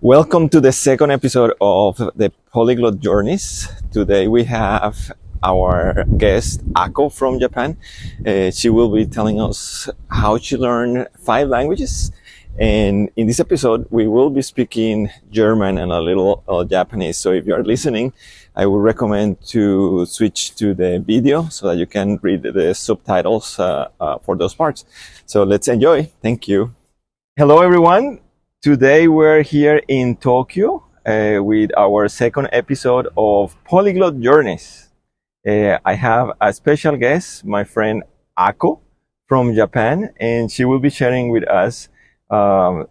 Welcome to the second episode of the Polyglot Journeys. Today we have our guest, Ako from Japan. She will be telling us how she learned 5 languages. And in this episode, we will be speaking German and a little Japanese. So if you are listening, I would recommend to switch to the video so that you can read the subtitles for those parts. So let's enjoy. Thank you. Hello, everyone. Today we're here in Tokyo with our second episode of Polyglot Journeys. I have a special guest, my friend Ako from Japan, and she will be sharing with us her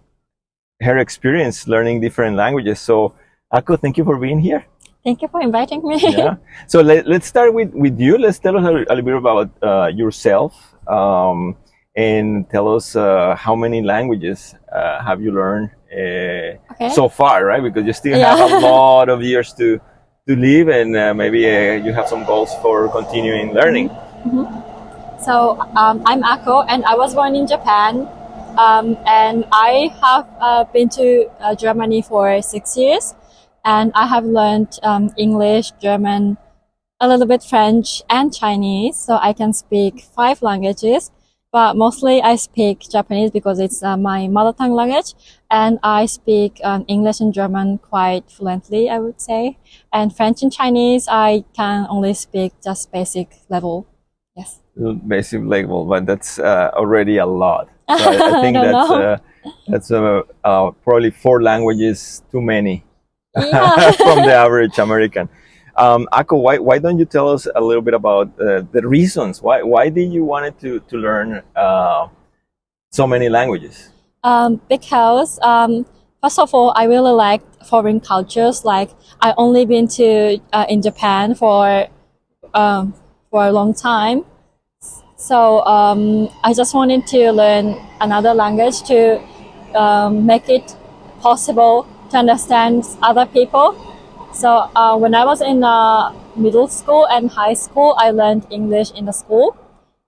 experience learning different languages. So, Ako, thank you for being here. Thank you for inviting me. Yeah. So let's start with you. Let's tell us a little bit about yourself. And tell us how many languages have you learned so far, right? Because you still have a lot of years to live, and maybe you have some goals for continuing learning. Mm-hmm. So I'm Ako, and I was born in Japan, and I have been to Germany for 6 years, and I have learned English, German, a little bit French, and Chinese, so I can speak 5 languages. But mostly I speak Japanese because it's my mother tongue language, and I speak English and German quite fluently, I would say. And French and Chinese, I can only speak just basic level. Yes. Basic level, but that's already a lot. So I think that's probably 4 languages too many from the average American. Ako, why don't you tell us a little bit about the reasons? Why did you want to learn so many languages? Because first of all, I really like foreign cultures. Like I only been to in Japan for a long time, so I just wanted to learn another language to make it possible to understand other people. So when I was in middle school and high school, I learned English in the school,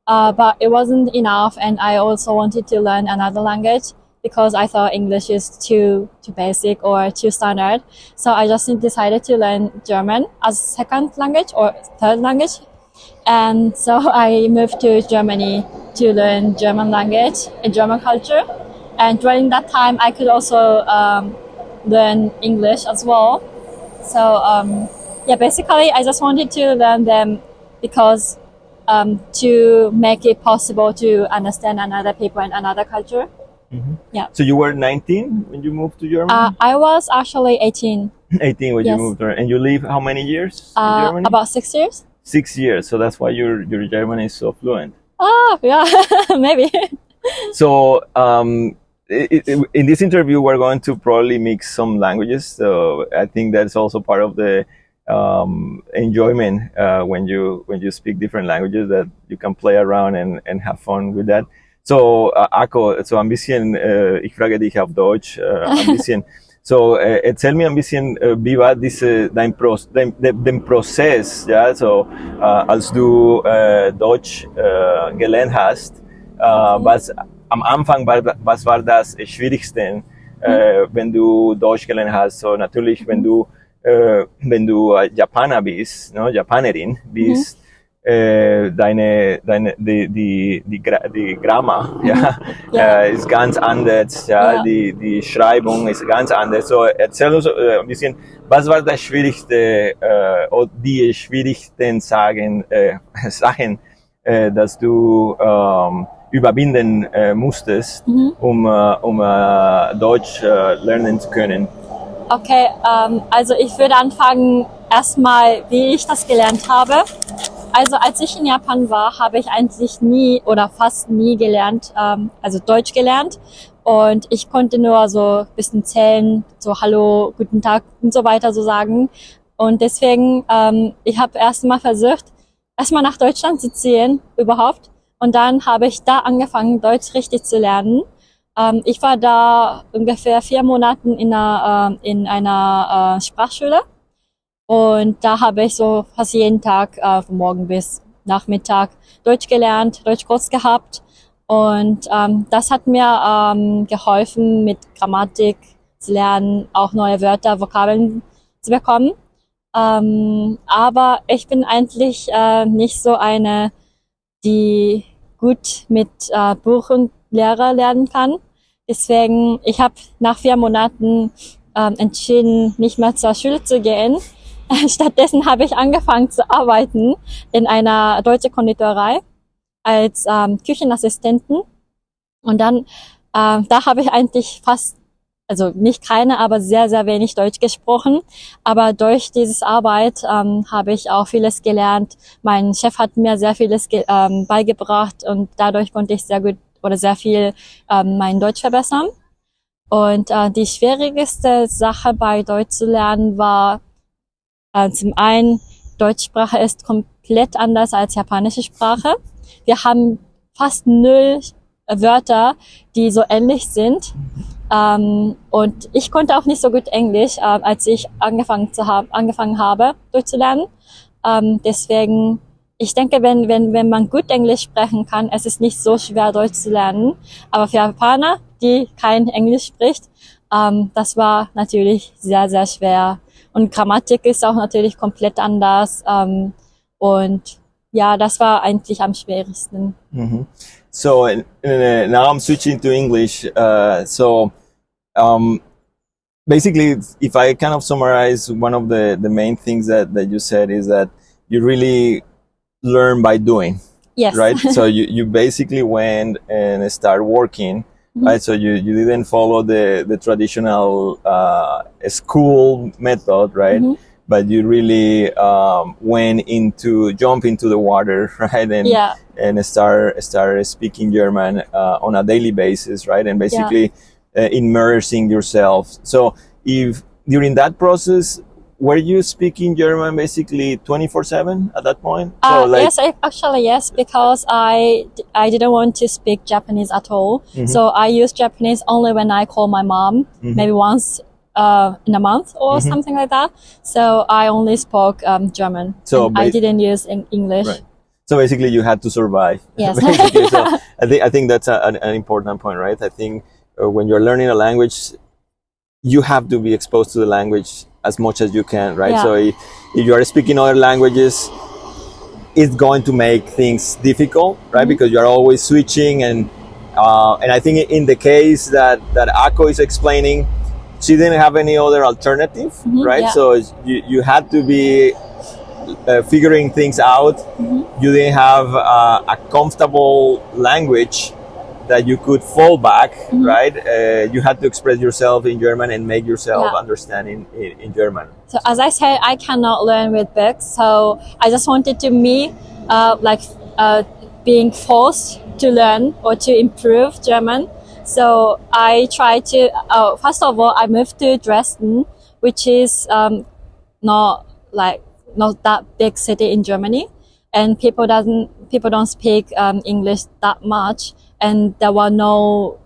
but it wasn't enough, and I also wanted to learn another language because I thought English is too basic or too standard. So I just decided to learn German as second language or third language, and so I moved to Germany to learn German language and German culture. And during that time, I could also learn English as well. So basically I just wanted to learn them because to make it possible to understand another people and another culture. Mm-hmm. Yeah. So you were 19 when you moved to Germany? I was actually 18. 18 when you moved there. And you live how many years in Germany? About 6 years. 6 years. So that's why your German is so fluent. Oh, yeah, maybe. So in this interview, we're going to probably mix some languages. So I think that's also part of the enjoyment when you speak different languages, that you can play around and have fun with that. So Ako, so ein bisschen, ich frage dich auf Deutsch, ein bisschen. So erzähl mir ein bisschen, wie war den Prozess, ja, so als du Deutsch gelernt hast, was am Anfang was war das Schwierigste, wenn du Deutsch gelernt hast? So natürlich, wenn du Japaner bist, no, Japanerin bist, die Grammar, ist ganz anders, ja, die Schreibung ist ganz anders. So erzähl uns ein bisschen, was war das Schwierigste, oder die schwierigsten Sachen, dass du überwinden musstest, um Deutsch lernen zu können? Okay, also ich würde anfangen erstmal, wie ich das gelernt habe. Also als ich in Japan war, habe ich eigentlich nie oder fast nie gelernt, also Deutsch gelernt. Und ich konnte nur so ein bisschen zählen, so Hallo, guten Tag und so weiter so sagen. Und deswegen, ich habe erstmal versucht, erstmal nach Deutschland zu ziehen überhaupt. Und dann habe ich da angefangen, Deutsch richtig zu lernen. Ich war da ungefähr 4 Monate in einer Sprachschule. Und da habe ich so fast jeden Tag von morgen bis Nachmittag Deutsch gelernt, Deutschkurs gehabt. Und das hat mir geholfen mit Grammatik zu lernen, auch neue Wörter, Vokabeln zu bekommen. Aber ich bin eigentlich nicht so eine, die gut mit Buch und Lehrer lernen kann. Deswegen, ich habe nach 4 Monaten entschieden, nicht mehr zur Schule zu gehen. Stattdessen habe ich angefangen zu arbeiten in einer deutschen Konditorei als Küchenassistentin. Und dann, da habe ich eigentlich fast, also nicht keine, aber sehr, sehr wenig Deutsch gesprochen. Aber durch dieses Arbeit habe ich auch vieles gelernt. Mein Chef hat mir sehr vieles beigebracht und dadurch konnte ich sehr gut oder sehr viel mein Deutsch verbessern. Und die schwierigste Sache bei Deutsch zu lernen war zum einen, Deutschsprache ist komplett anders als japanische Sprache. Wir haben fast 0 Wörter, die so ähnlich sind. Und ich konnte auch nicht so gut Englisch, als ich angefangen habe, durchzulernen. Deswegen, ich denke, wenn man gut Englisch sprechen kann, es ist nicht so schwer, Deutsch zu lernen. Aber für Japaner, die kein Englisch spricht, das war natürlich sehr, sehr schwer. Und Grammatik ist auch natürlich komplett anders. Und ja, das war eigentlich am schwierigsten. Mm-hmm. So now I'm switching to English. Basically, if I kind of summarize, one of the main things that you said is that you really learn by doing. Yes. Right. So you basically went and started working. Mm-hmm. Right. So you didn't follow the traditional school method, right? Mm-hmm. But you really jump into the water, right? And start speaking German on a daily basis, right? And basically immersing yourself. So if during that process, were you speaking German basically 24/7 at that point? Yes, yes, because I didn't want to speak Japanese at all. Mm-hmm. So I use Japanese only when I call my mom, mm-hmm. maybe once in a month or mm-hmm. something like that. So I only spoke German. So I didn't use English. Right. So basically you had to survive. Yes. So I think that's an important point, right? I think when you're learning a language, you have to be exposed to the language as much as you can, right? Yeah. So if you are speaking other languages, it's going to make things difficult, right? Mm-hmm. Because you're always switching, and I think in the case that Ako is explaining, she didn't have any other alternative, mm-hmm. right? Yeah. So you had to be figuring things out. Mm-hmm. You didn't have a comfortable language that you could fall back, mm-hmm. right? You had to express yourself in German and make yourself understand in German. So as I said, I cannot learn with books. So I just wanted to being forced to learn or to improve German. So I tried to, first of all, I moved to Dresden, which is not that big city in Germany. And people don't speak English that much. And there were no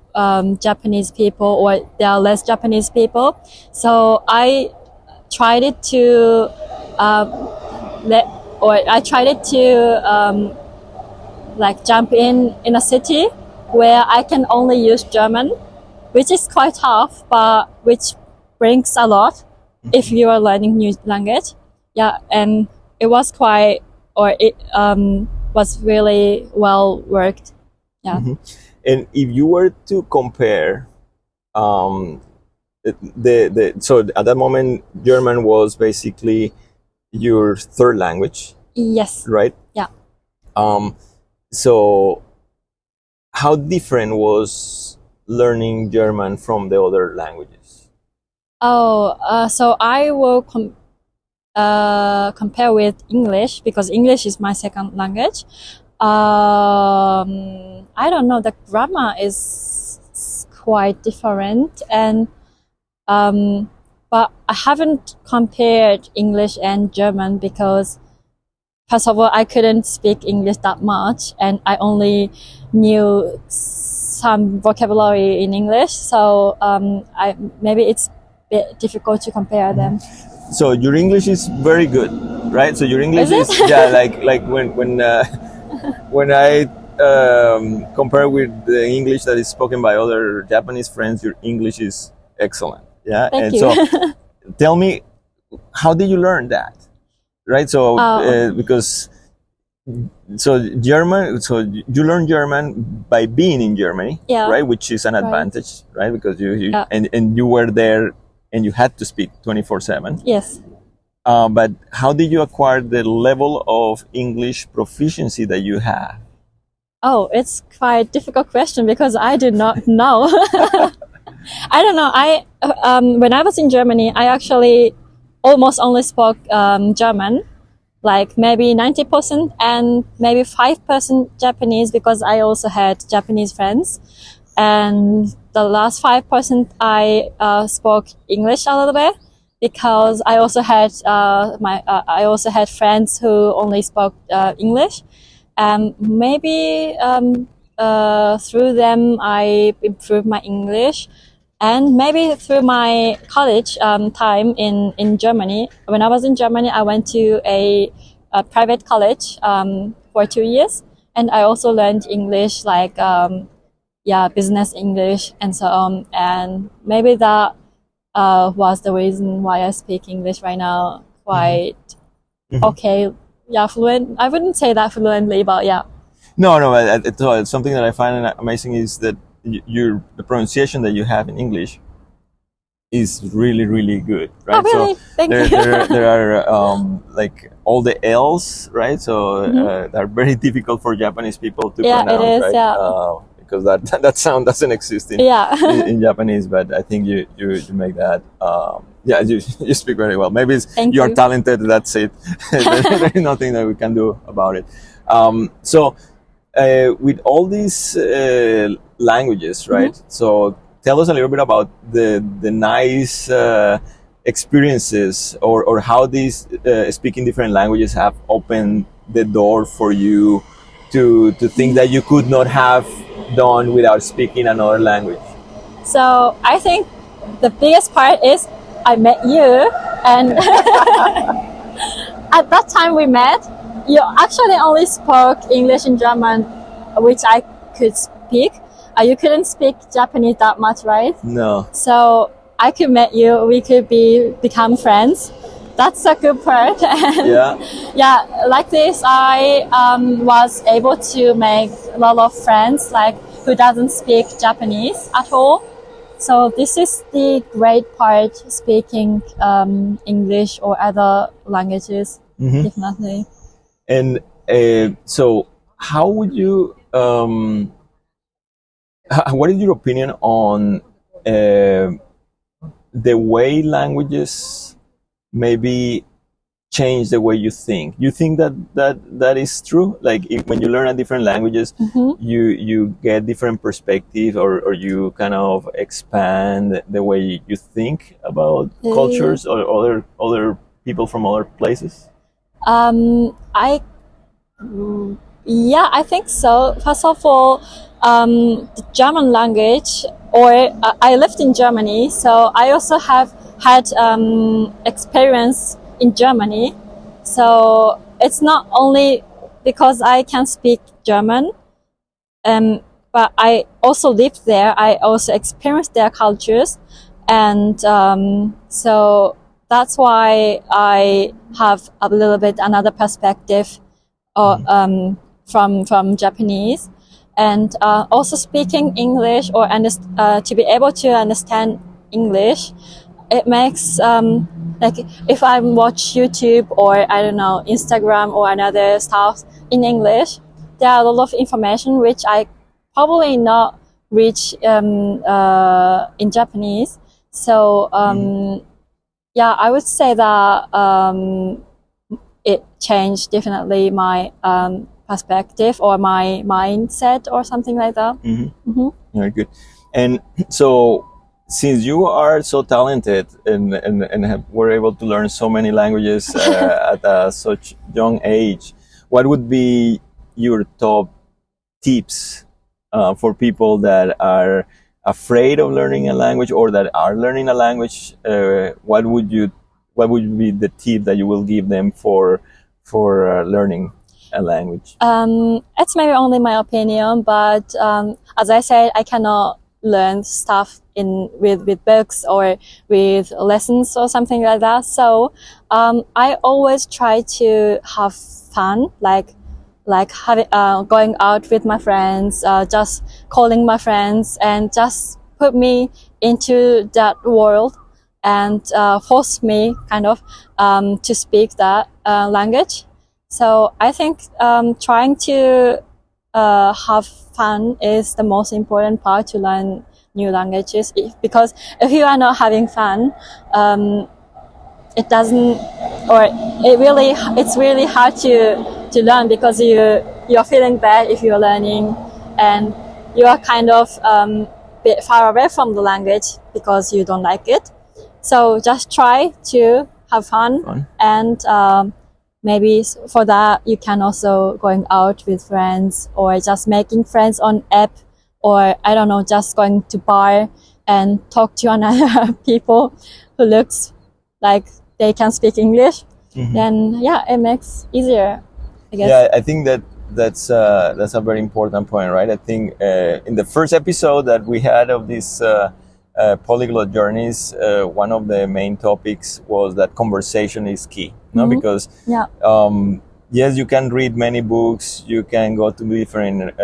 Japanese people, or there are less Japanese people. So I tried to jump in a city where I can only use German, which is quite tough, but which brings a lot if you are learning new language. Yeah, and it was was really well worked. Yeah. Mm-hmm. And if you were to compare, so at that moment, German was basically your third language. Yes. Right? Yeah. So how different was learning German from the other languages? So I will compare with English, because English is my second language. I don't know, the grammar is quite different, and but I haven't compared English and German because, first of all, I couldn't speak English that much, and I only knew some vocabulary in English, so maybe it's a bit difficult to compare them. So your English is very good, right? So your English is like when I compare with the English that is spoken by other Japanese friends, your English is excellent. Yeah, Thank and you. so tell me, how did you learn that? Right, so because German, so you learn German by being in Germany, Yeah. right? Which is an Right. advantage, right? Because you Yeah. and you were there and you had to speak 24/7. Yes. But how did you acquire the level of English proficiency that you have? Oh, it's quite a difficult question because I do not know. I don't know. When I was in Germany, I actually almost only spoke German, like maybe 90% and maybe 5% Japanese because I also had Japanese friends. And the last 5% I spoke English a little bit because I also had I also had friends who only spoke English. Maybe through them I improved my English, and maybe through my college time in Germany. When I was in Germany, I went to a private college for 2 years, and I also learned English, like business English and so on. And maybe that was the reason why I speak English right now quite okay. Yeah, fluent. I wouldn't say that fluently, but yeah. No, no. It's something that I find amazing is that the pronunciation that you have in English is really, really good, right? Oh, really? So Thank you. there are like all the L's, right? So they're very difficult for Japanese people to Yeah, it pronounce, is, right? yeah. Because that sound doesn't exist Yeah. in Japanese, but I think you make that. Yeah, you speak very well. Maybe it's, Thank you are you. talented. That's it. There's nothing that we can do about it. So with all these languages, right? So tell us a little bit about the nice experiences, or how these speaking different languages have opened the door for you to things that you could not have done without speaking another language. So I think the biggest part is I met you, and at that time we met, you actually only spoke English and German, which I could speak. You couldn't speak Japanese that much, right? No. So I could meet you. We could become friends. That's a good part. And Yeah. yeah, like this, I was able to make a lot of friends, like who doesn't speak Japanese at all. So this is the great part, speaking English or other languages, definitely. And so, how would you? What is your opinion on the way languages maybe change the way you think? You think that is true? Like when you learn a different languages, you get different perspective, or you kind of expand the way you think about cultures or other people from other places. I think so. First of all, the German language, or I lived in Germany, so I also have had experience in Germany. So it's not only because I can speak German, but I also lived there. I also experienced their cultures, and so that's why I have a little bit another perspective, or from Japanese, and also speaking English, or to be able to understand English. It makes like if I watch YouTube, or I don't know, Instagram or another stuff in English, there are a lot of information which I probably not reach in Japanese. So yeah, I would say that it changed definitely my perspective or my mindset or something like that. Very good. And so, since you are so talented and were able to learn so many languages at such young age, what would be your top tips for people that are afraid of learning a language, or that are learning a language? What would be the tip that you will give them for learning a language? It's maybe only my opinion, but as I said, I cannot learn stuff with books or with lessons or something like that. So I always try to have fun, like having going out with my friends, just calling my friends, and just put me into that world and force me kind of to speak that language. So I think trying to have fun is the most important part to learn new languages. Because if you are not having fun, it doesn't, or it's really hard to learn, because you're feeling bad if you're learning, and you are kind of bit far away from the language because you don't like it. So just try to have fun. And maybe for that you can also going out with friends, or just making friends on app, or I don't know, just going to bar and talk to another people who looks like they can speak English. Then it makes easier, I guess. Yeah, I think that's a very important point, right? I think in the first episode that we had of this polyglot journeys, one of the main topics was that conversation is key, no? Because yes, you can read many books, you can go to different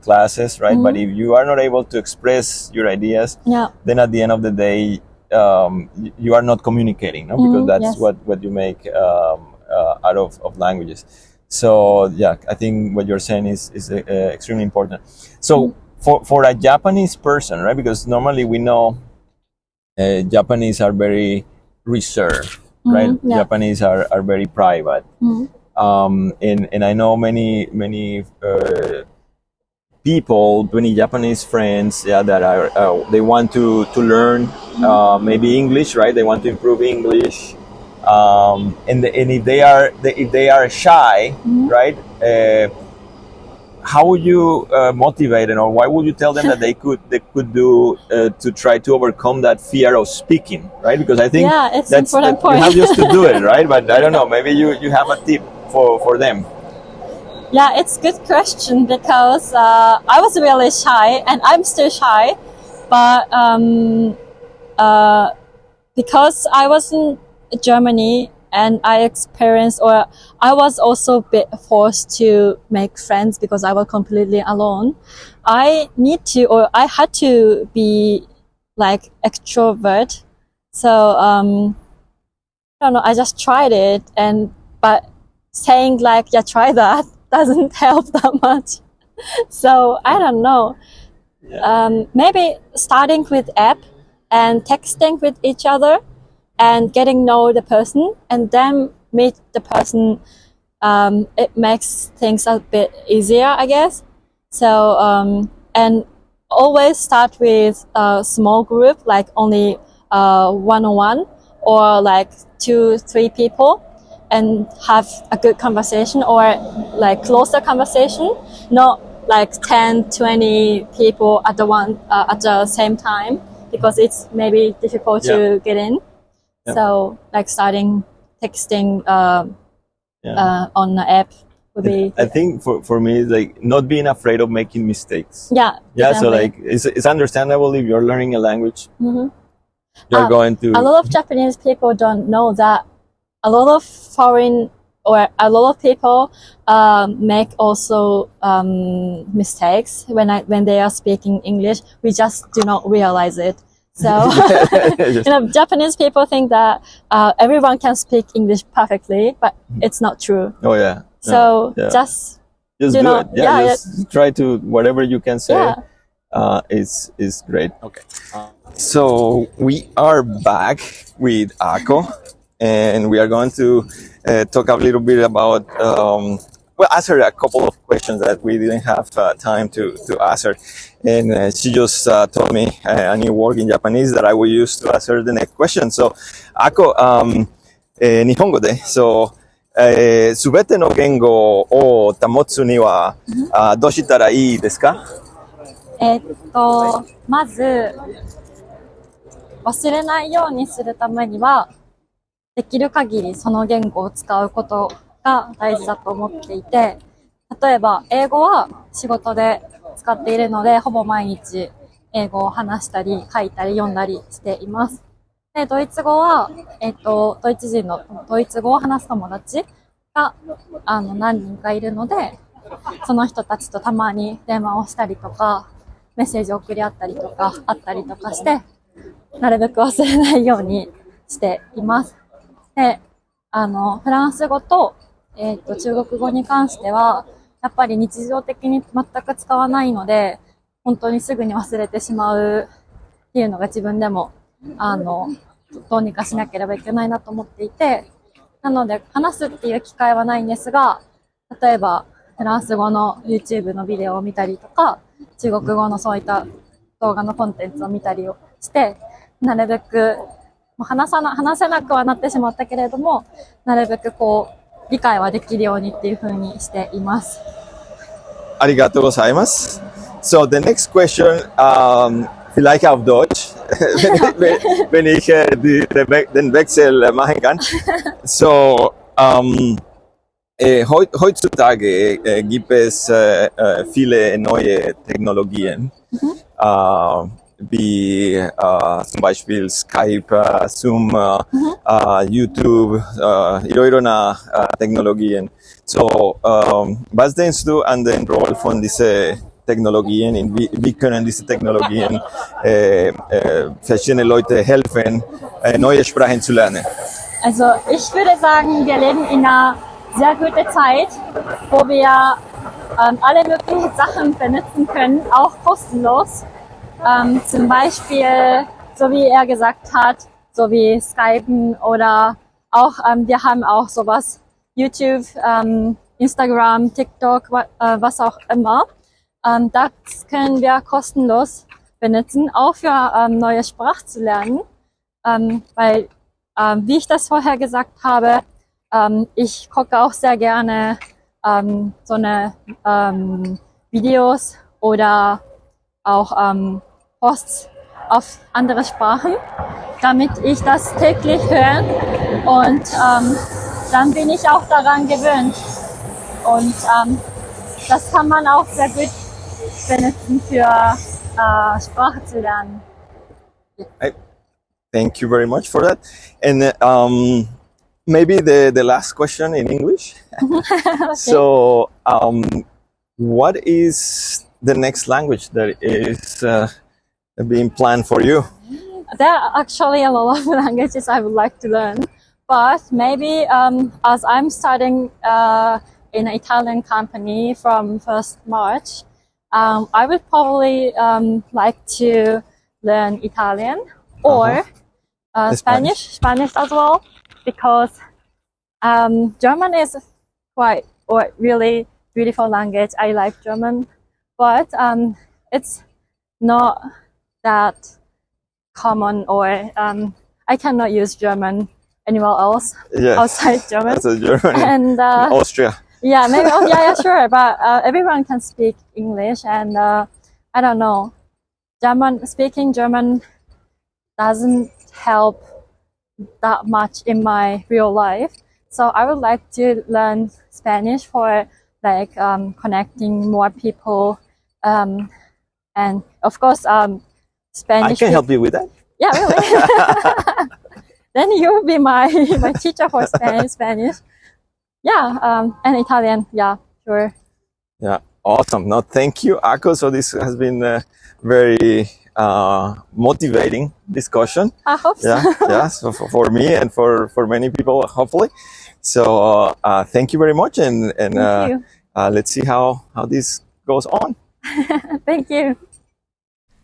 classes, right? But if you are not able to express your ideas, then at the end of the day, you are not communicating, no? Because that's what you make out of languages. So I think what you're saying is extremely important. So for a Japanese person, right? Because normally we know Japanese are very reserved, right? Japanese are very private. And I know many people, many Japanese friends, that are they want to learn maybe English, right? They want to improve English. And if they are shy, right? How would you motivate them, or why would you tell them that they could do to try to overcome that fear of speaking, right? Because I think it's an important point. You have just to do it, right? But I don't know, maybe you have a tip for them. Yeah, it's a good question, because I was really shy, and I'm still shy, but because I was in Germany and I experienced, or I was also a bit forced to make friends because I was completely alone. I had to be like extrovert. So I don't know, I just tried it, but saying like, try that doesn't help that much. So I don't know. Maybe starting with app and texting with each other and getting know the person, and then meet the person, it makes things a bit easier, I guess. So and always start with a small group, like only one-on-one, or like 2-3 people, and have a good conversation, or like closer conversation, not like 10-20 people at the same time, because it's maybe difficult to get in. So like starting texting on the app would be. I think for me, like not being afraid of making mistakes. Yeah. So like it's understandable if you're learning a language. You're going to. A lot of Japanese people don't know that a lot of foreign, or a lot of people make also mistakes when they are speaking English. We just do not realize it. So, Japanese people think that everyone can speak English perfectly, but it's not true. Oh yeah. So just do it. Just try to whatever you can say. Is great. Okay. So we are back with Ako, and we are going to talk a little bit about. Ask her a couple of questions that we didn't have time to ask her. And she just told me a new word in Japanese that I will use to ask her the next question. So, Ako, 日本語で、すべての言語を保つには、どうしたらいいですか？まず、忘れないようにするためには、できる限りその言語を使うことが大事だと思っていて、例えば英語は仕事で使っているので、ほぼ毎日英語を話したり書いたり読んだりしています。で、ドイツ語は、ドイツ人のドイツ語を話す友達が、何人かいるので、その人たちとたまに電話をしたりとか、メッセージを送り合ったりとか、あったりとかして、なるべく忘れないようにしています。で、フランス語と、中国語に関しては、やっぱり日常的に全く使わないので、本当にすぐに忘れてしまうっていうのが自分でも、どうにかしなければいけないなと思っていて、なので話すっていう機会はないんですが、例えばフランス語の YouTube のビデオを見たりとか、中国語のそういった動画のコンテンツを見たりをして、なるべく話せなくはなってしまったけれども、なるべく理解はできるようにっていう風にしています。Arigato gozaimasu. So the next question, vielleicht auf Deutsch, wenn ich den Wechsel machen kann. So, heutzutage gibt es viele neue Technologien, wie zum Beispiel Skype, Zoom, YouTube, いろいろなTechnologien. So, was denkst du an den Roll von diesen Technologien? Wie können diese Technologien verschiedene Leute helfen, neue Sprachen zu lernen? Also ich würde sagen, wir leben in einer sehr guten Zeit, wo wir alle möglichen Sachen benutzen können, auch kostenlos. Zum Beispiel, so wie er gesagt hat, so wie Skypen oder auch, wir haben auch sowas, YouTube, Instagram, TikTok, was auch immer. Das können wir kostenlos benutzen, auch für neue Sprache zu lernen, weil, wie ich das vorher gesagt habe, ich gucke auch sehr gerne so eine Videos oder auch Posts auf andere Sprachen, damit ich das täglich höre und dann bin ich auch daran gewöhnt und das kann man auch sehr gut benutzen für Sprache zu lernen. Thank you very much for that. And maybe the last question in English. Okay. So, what is the next language that is being planned for you? There are actually a lot of languages I would like to learn, but maybe as I'm starting in an Italian company from 1st March, I would probably like to learn Italian or Spanish as well, because German is really beautiful language. I like German, but it's not that common, or I cannot use German anywhere else outside German. That's a German And Austria. yeah, maybe. Oh, yeah, sure. But everyone can speak English, and I don't know. Speaking German doesn't help that much in my real life. So I would like to learn Spanish for connecting more people, and of course Spanish. I can help you with that. Yeah, really. Then you will be my teacher for Spanish. Yeah, and Italian. Yeah, sure. Yeah, awesome. No, thank you, Ako. So this has been a very motivating discussion. I hope so. Yeah. So for me and for many people, hopefully. So thank you very much, and Thank you. Let's see how this goes on. Thank you.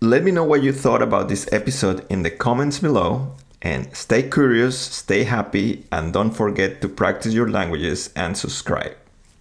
Let me know what you thought about this episode in the comments below. And stay curious, stay happy, and don't forget to practice your languages and subscribe.